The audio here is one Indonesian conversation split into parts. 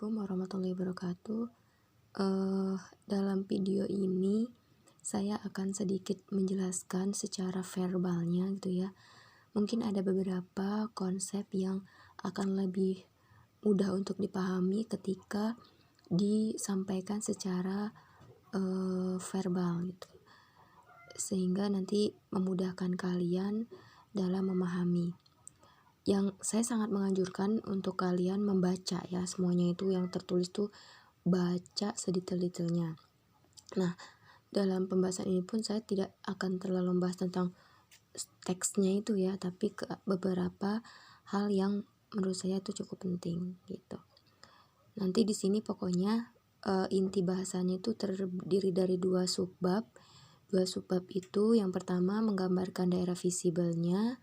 Assalamualaikum warahmatullahi wabarakatuh. Dalam video ini saya akan sedikit menjelaskan secara verbalnya gitu ya. Mungkin ada beberapa konsep yang akan lebih mudah untuk dipahami ketika disampaikan secara verbal gitu. Sehingga nanti memudahkan kalian dalam memahami. Yang saya sangat menganjurkan untuk kalian membaca ya, semuanya itu yang tertulis tuh baca sedetail-detailnya. Nah, dalam pembahasan ini pun saya tidak akan terlalu membahas tentang teksnya itu ya, tapi ke beberapa hal yang menurut saya itu cukup penting gitu. Nanti di sini pokoknya inti bahasannya itu terdiri dari dua subbab. Dua subbab itu yang pertama menggambarkan daerah visibelnya.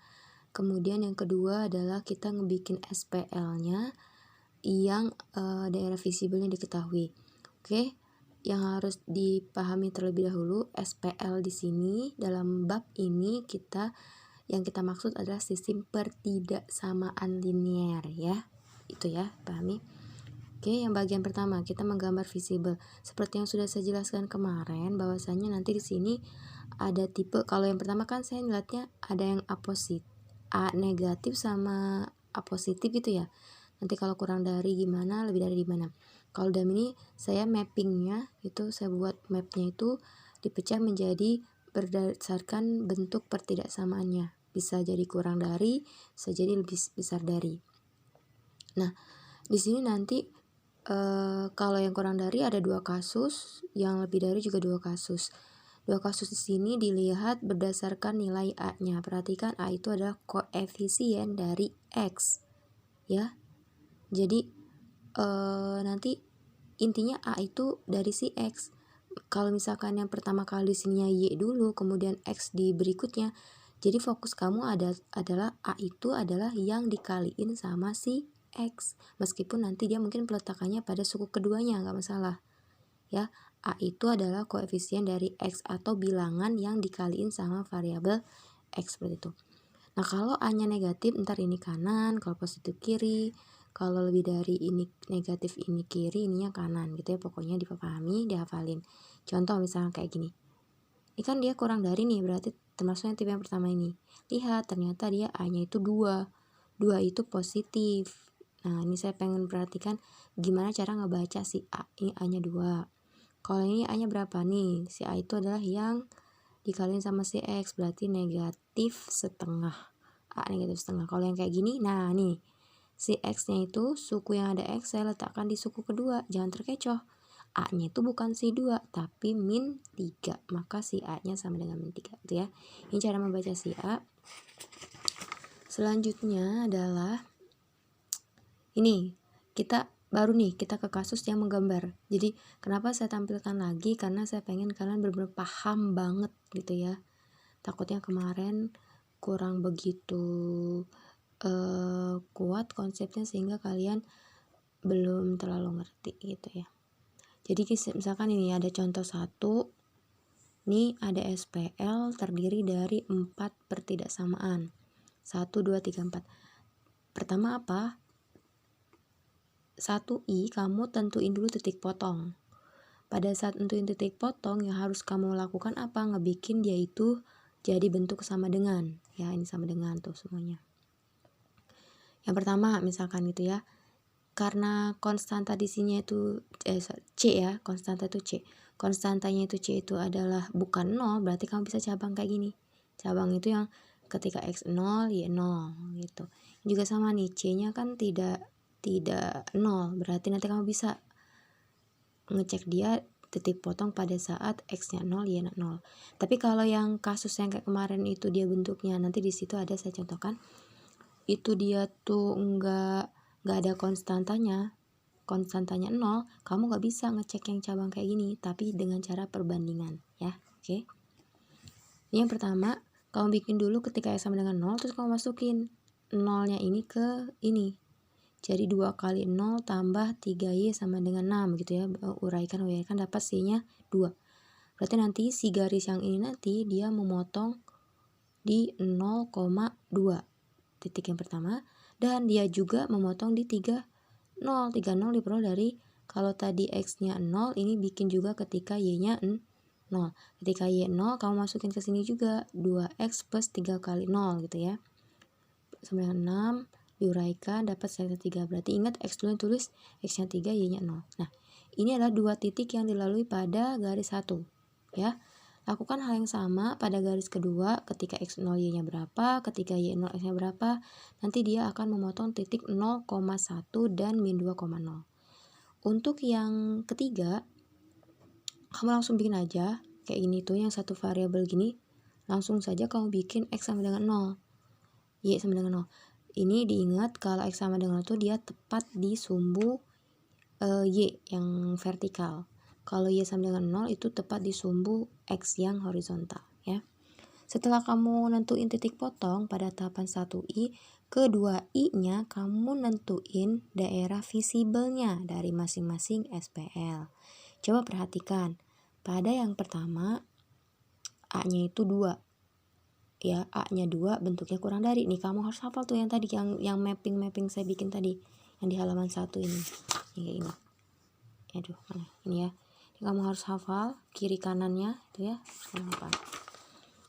Kemudian yang kedua adalah kita ngebikin SPL-nya yang daerah visibelnya diketahui. Oke, yang harus dipahami terlebih dahulu SPL di sini dalam bab ini yang kita maksud adalah sistem pertidaksamaan linear ya. Itu ya, pahami. Oke, yang bagian pertama kita menggambar visibel. Seperti yang sudah saya jelaskan kemarin bahwasanya nanti di sini ada tipe, kalau yang pertama kan saya ngeliatnya ada yang A negatif sama A positif gitu ya. Nanti kalau kurang dari gimana, lebih dari gimana. Kalau dalam ini saya mappingnya itu, saya buat mapnya itu dipecah menjadi berdasarkan bentuk pertidaksamaannya. Bisa jadi kurang dari, bisa jadi lebih besar dari. Nah, di sini nanti kalau yang kurang dari ada 2 kasus, yang lebih dari juga 2 kasus. 2 kasus di sini dilihat berdasarkan nilai A-nya. Perhatikan A itu adalah koefisien dari X. Ya. Jadi nanti intinya A itu dari si X. Kalau misalkan yang pertama kali di sininya Y dulu, kemudian X di berikutnya. Jadi fokus kamu adalah A itu adalah yang dikaliin sama si X. Meskipun nanti dia mungkin peletakannya pada suku keduanya, nggak masalah. Ya, A itu adalah koefisien dari X atau bilangan yang dikaliin sama variabel X seperti itu. Nah, kalau A-nya negatif, ntar ini kanan, kalau positif kiri, kalau lebih dari ini negatif ini kiri, ininya kanan gitu ya. Pokoknya dipahami, dihafalin. Contoh misalnya kayak gini. Ini kan dia kurang dari nih, berarti termasuk yang tipe yang pertama ini. Lihat, ternyata dia A-nya itu 2. 2 itu positif. Nah, ini saya pengen perhatikan gimana cara ngebaca si A. Ini A-nya 2. Kalau ini A-nya berapa nih? Si A itu adalah yang dikaliin sama si X, berarti negatif setengah. A negatif setengah. Kalau yang kayak gini, nah nih, si X-nya itu suku yang ada X saya letakkan di suku kedua. Jangan terkecoh. A-nya itu bukan si 2, tapi min 3. Maka si A-nya sama dengan min 3. Gitu ya. Ini cara membaca si A. Selanjutnya adalah ini. Kita ke kasus yang menggambar. Jadi kenapa saya tampilkan lagi, karena saya pengen kalian benar-benar paham banget gitu ya. Takutnya kemarin kurang begitu kuat konsepnya sehingga kalian belum terlalu ngerti gitu ya. Jadi misalkan ini ada contoh 1. Ini ada SPL terdiri dari 4 pertidaksamaan. 1, 2, 3, 4. Pertama apa? 1i, kamu tentuin dulu titik potong. Pada saat tentuin titik potong, yang harus kamu lakukan apa? Ngebikin dia itu jadi bentuk sama dengan. Ya, ini sama dengan tuh semuanya. Yang pertama misalkan gitu ya. Karena konstanta di sini itu C ya, konstanta itu C. Konstantanya itu C itu adalah bukan 0, berarti kamu bisa cabang kayak gini. Cabang itu yang ketika X 0, Y 0 gitu. Juga sama nih, C-nya kan tidak 0, berarti nanti kamu bisa ngecek dia titik potong pada saat X-nya 0, Y-nya 0. Tapi kalau yang kasus yang kayak kemarin itu dia bentuknya, nanti di situ ada saya contohkan, itu dia tuh enggak ada konstantanya 0, kamu nggak bisa ngecek yang cabang kayak gini, tapi dengan cara perbandingan ya. Oke. Ini yang pertama, kamu bikin dulu ketika X sama dengan 0, terus kamu masukin 0-nya ini ke ini. Jadi 2 kali 0 tambah 3Y sama dengan 6 gitu ya. Uraikan dapat C-nya 2. Berarti nanti si garis yang ini nanti dia memotong di 0,2 titik yang pertama, dan dia juga memotong di 3 0. 30 diperoleh dari, kalau tadi X-nya 0, ini bikin juga ketika Y-nya 0. Ketika Y 0, kamu masukin ke sini juga 2X plus 3 kali 0 gitu ya. Sama dengan 6, diuraikan, dapat sektor 3. Berarti ingat X dulu yang tulis, X-nya 3, Y-nya 0. Nah, ini adalah dua titik yang dilalui pada garis 1. Ya. Lakukan hal yang sama pada garis kedua, ketika X0 Y-nya berapa, ketika Y0 X-nya berapa, nanti dia akan memotong titik 0,1 dan min 2,0. Untuk yang ketiga, kamu langsung bikin aja, kayak ini tuh yang satu variabel gini, langsung saja kamu bikin X sama dengan 0, Y sama dengan 0. Ini diingat kalau X sama dengan 0 tuh dia tepat di sumbu Y yang vertikal. Kalau Y sama dengan 0 itu tepat di sumbu X yang horizontal ya. Setelah kamu nentuin titik potong pada tahapan 1I, kedua I-nya kamu nentuin daerah visibelnya dari masing-masing SPL. Coba perhatikan, pada yang pertama A-nya itu 2. Ya, A-nya 2, bentuknya kurang dari. Nih kamu harus hafal tuh yang tadi, yang mapping saya bikin tadi, yang di halaman 1 ini. Ini. Aduh, mana? Ini ya. Kamu harus hafal kiri kanannya itu ya.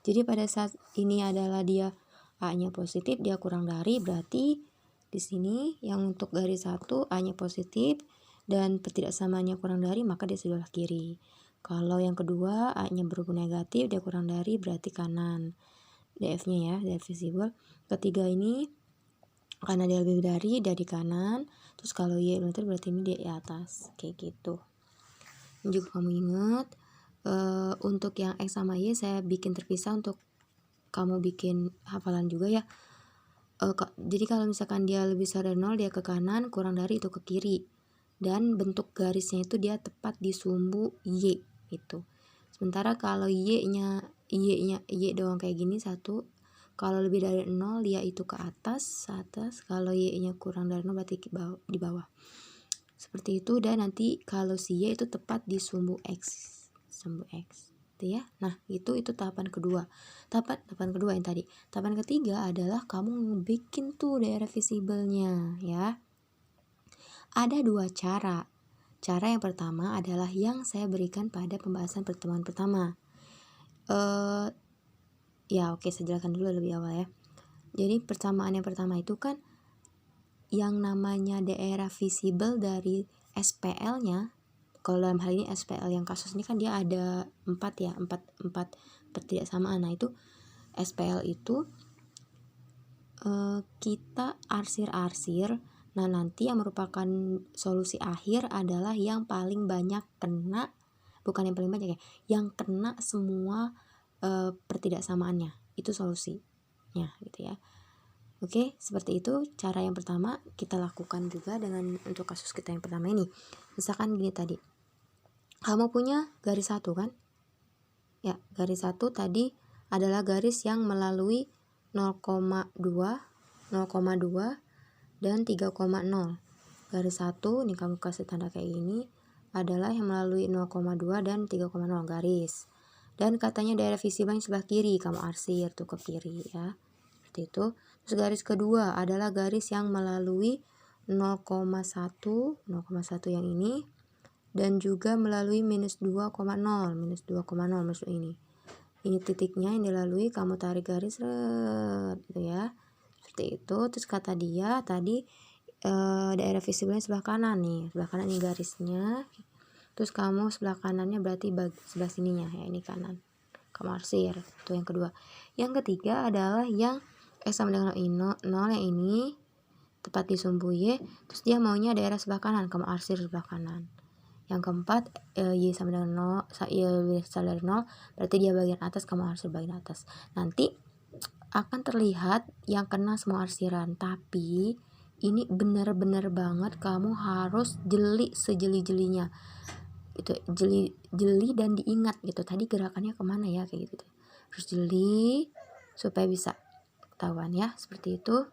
Jadi pada saat ini adalah dia A-nya positif, dia kurang dari, berarti di sini yang untuk garis 1 A-nya positif dan pertidaksamaannya kurang dari, maka dia sebelah kiri. Kalau yang kedua A-nya berhubung negatif, dia kurang dari, berarti kanan. DF-nya ya, DF visible. Ketiga ini karena dia lebih dari kanan. Terus kalau Y berarti ini dia di atas, kayak gitu. Dan juga kamu ingat untuk yang X sama Y saya bikin terpisah untuk kamu bikin hafalan juga ya. Jadi kalau misalkan dia lebih besar dari 0, dia ke kanan, kurang dari itu ke kiri. Dan bentuk garisnya itu dia tepat di sumbu Y itu. Sementara kalau Y doang kayak gini 1. Kalau lebih dari 0 dia itu ke atas. Kalau Y-nya kurang dari 0 berarti di bawah. Seperti itu. Dan nanti kalau si Y itu tepat di sumbu X. Itu ya. Nah, itu tahapan kedua. Tahapan kedua yang tadi. Tahapan ketiga adalah kamu bikin tuh daerah visibelnya ya. Ada dua cara. Cara yang pertama adalah yang saya berikan pada pembahasan pertemuan pertama. Ya oke, saya jelaskan dulu lebih awal ya. Jadi persamaan yang pertama itu kan yang namanya daerah visible dari SPL-nya. Kalau dalam hal ini SPL yang kasus ini kan dia ada 4 ya, 4 pertidaksamaan. Nah itu SPL itu kita arsir-arsir. Nah nanti yang merupakan solusi akhir adalah yang paling banyak kena, bukan yang paling banyak ya, yang kena semua pertidaksamaannya. Itu solusinya gitu ya. Oke, seperti itu cara yang pertama kita lakukan juga dengan untuk kasus kita yang pertama ini. Misalkan gini tadi, kamu punya garis 1 kan? Ya, garis 1 tadi adalah garis yang melalui 0,2, 0,2 dan 3,0. Garis 1 ini kamu kasih tanda kayak gini adalah yang melalui 0,2 dan 3,0 garis. Dan katanya daerah visible yang sebelah kiri, kamu arsir tuh ke kiri ya. Seperti itu. Terus garis kedua adalah garis yang melalui 0,1 yang ini, dan juga melalui minus 2,0 maksud ini titiknya yang dilalui, kamu tarik garis gitu ya, seperti itu. Terus kata dia tadi daerah visible sebelah kanan nih, garisnya. Terus kamu sebelah kanannya berarti sebelah sininya ya, ini kanan, kamu arsir. Itu yang kedua. Yang ketiga adalah yang X sama dengan 0 yang ini tepat di sumbu Y, terus dia maunya daerah sebelah kanan, kamu arsir sebelah kanan. Yang keempat, Y sama dengan 0, Y lebih besar dari 0, berarti dia bagian atas, kamu arsir bagian atas. Nanti akan terlihat yang kena semua arsiran, tapi ini benar-benar banget kamu harus jeli sejeli-jelinya. Itu jeli dan diingat gitu. Tadi gerakannya kemana ya kayak gitu. Harus jeli supaya bisa ketahuan ya, seperti itu.